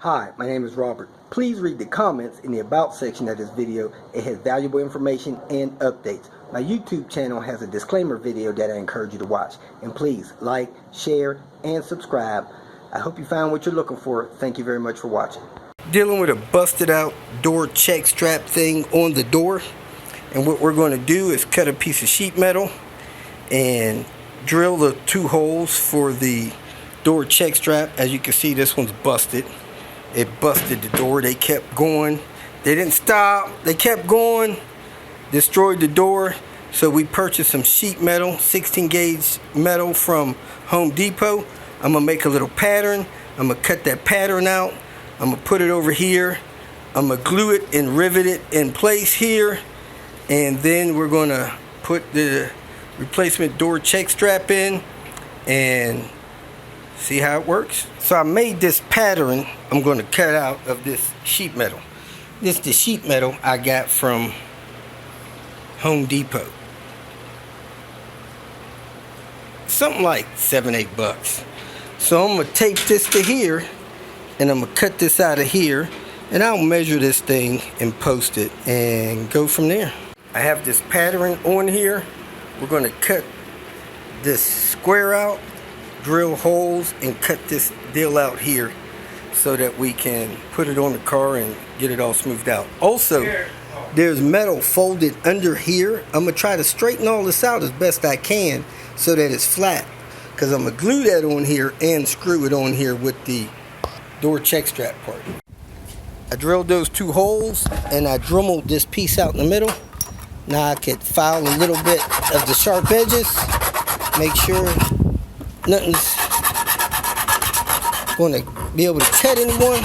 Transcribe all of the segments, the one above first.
Hi, my name is Robert. Please read the comments in the About section of this video. It has valuable information and updates. My YouTube channel has a disclaimer video that I encourage you to watch. And please like, share, and subscribe. I hope you found what you're looking for. Thank you very much for watching. Dealing with a busted out door check strap thing on the door. And what we're going to do is cut a piece of sheet metal and drill the two holes for the door check strap. As you can see, this one's busted. It busted the door. They kept going. They didn't stop. They kept going. Destroyed the door. So we purchased some sheet metal, 16 gauge metal from Home Depot. I'm going to make a little pattern. I'm going to cut that pattern out. I'm going to put it over here. I'm going to glue it and rivet it in place here. And then we're going to put the replacement door check strap in and see how it works. So I made this pattern I'm going to cut out of this sheet metal. This is the sheet metal I got from Home Depot. Something like $7-8. So I'm going to tape this to here and I'm going to cut this out of here and I'll measure this thing and post it and go from there. I have this pattern on here. We're going to cut this square out, drill holes, and cut this deal out here so that we can put it on the car and get it all smoothed out. Also, there's metal folded under here. I'm going to try to straighten all this out as best I can so that it's flat, because I'm going to glue that on here and screw it on here with the door check strap part. I drilled those two holes and I dremeled this piece out in the middle. Now I could file a little bit of the sharp edges, make sure nothing's going to be able to cut anyone.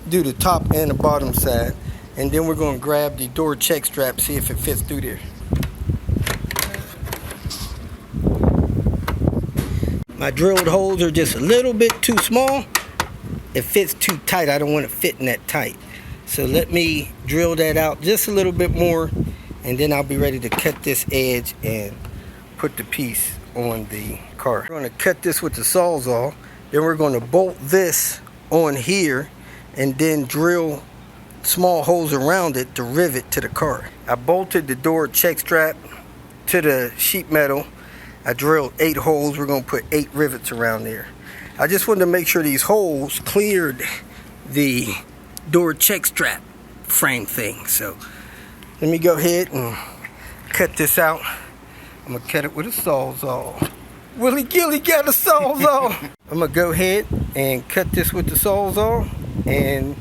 Do the top and the bottom side, and then we're going to grab the door check strap, see if it fits through there. My drilled holes are just a little bit too small. It fits too tight. I don't want it fitting that tight. So let me drill that out just a little bit more, and then I'll be ready to cut this edge and put the piece on the car. We're going to cut this with the Sawzall. Then we're going to bolt this on here and then drill small holes around it to rivet to the car. I bolted the door check strap to the sheet metal. I drilled 8 holes. We're going to put 8 rivets around there. I just wanted to make sure these holes cleared the door check strap frame thing. So let me go ahead and cut this out. I'm going to cut it with a Sawzall. Willie Gilly got a Sawzall. I'm going to go ahead and cut this with the Sawzall, and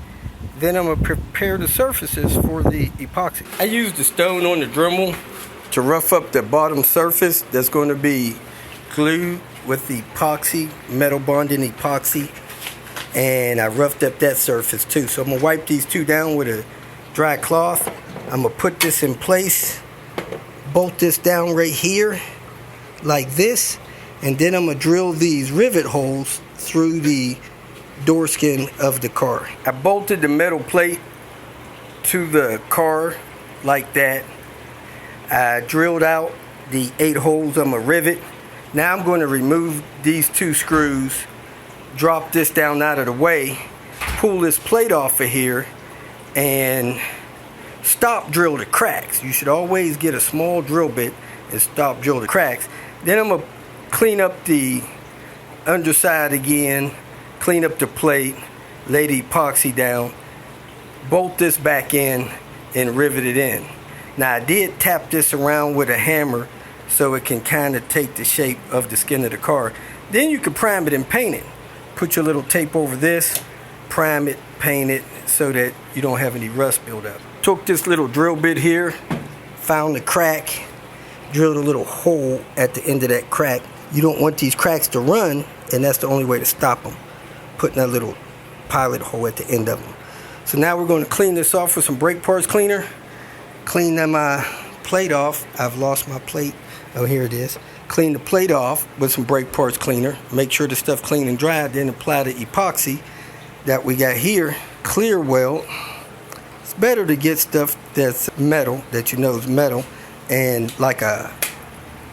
then I'm going to prepare the surfaces for the epoxy. I used the stone on the Dremel to rough up the bottom surface that's going to be glued with the epoxy, metal bonding epoxy, and I roughed up that surface too. So I'm going to wipe these two down with a dry cloth. I'm going to put this in place, bolt this down right here like this, and then I'm going to drill these rivet holes through the door skin of the car. I bolted the metal plate to the car like that. I drilled out the 8 holes on my rivet. Now I'm going to remove these 2 screws, drop this down out of the way, pull this plate off of here, and stop drill the cracks. You should always get a small drill bit and stop drill the cracks. Then I'm going to clean up the underside again, clean up the plate, lay the epoxy down, bolt this back in, and rivet it in. Now I did tap this around with a hammer so it can kind of take the shape of the skin of the car. Then you can prime it and paint it. Put your little tape over this, prime it, paint it so that you don't have any rust build up. Took this little drill bit here, found the crack, drilled a little hole at the end of that crack. You don't want these cracks to run, and that's the only way to stop them. Putting a little pilot hole at the end of them. So now we're going to clean this off with some brake parts cleaner. Clean my plate off. I've lost my plate. Oh, here it is. Clean the plate off with some brake parts cleaner. Make sure the stuff clean and dry. Then apply the epoxy that we got here. Clear well. It's better to get stuff that's metal, that you know is metal, and like a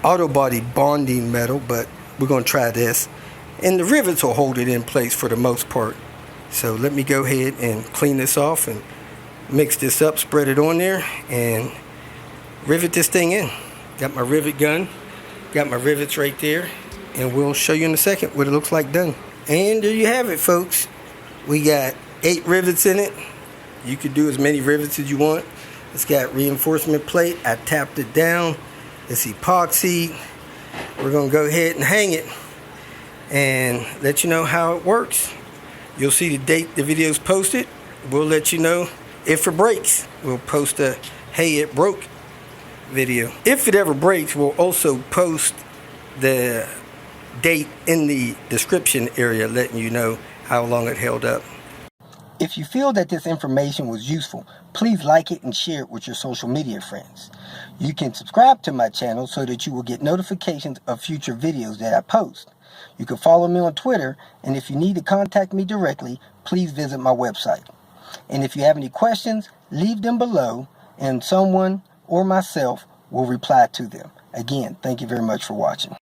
auto body bonding metal, but we're going to try this. And the rivets will hold it in place for the most part. So let me go ahead and clean this off and mix this up, spread it on there, and rivet this thing in. Got my rivet gun, got my rivets right there, and we'll show you in a second what it looks like done. And there you have it, folks. We got 8 rivets in it. You could do as many rivets as you want. It's got reinforcement plate. I tapped it down. It's epoxy. We're going to go ahead and hang it and let you know how it works. You'll see the date the video's posted. We'll let you know if it breaks. We'll post a "Hey, it broke" video. If it ever breaks, we'll also post the date in the description area, letting you know how long it held up. If you feel that this information was useful, please like it and share it with your social media friends. You can subscribe to my channel so that you will get notifications of future videos that I post. You can follow me on Twitter, and if you need to contact me directly, please visit my website. And if you have any questions, leave them below, and someone or myself will reply to them. Again, thank you very much for watching.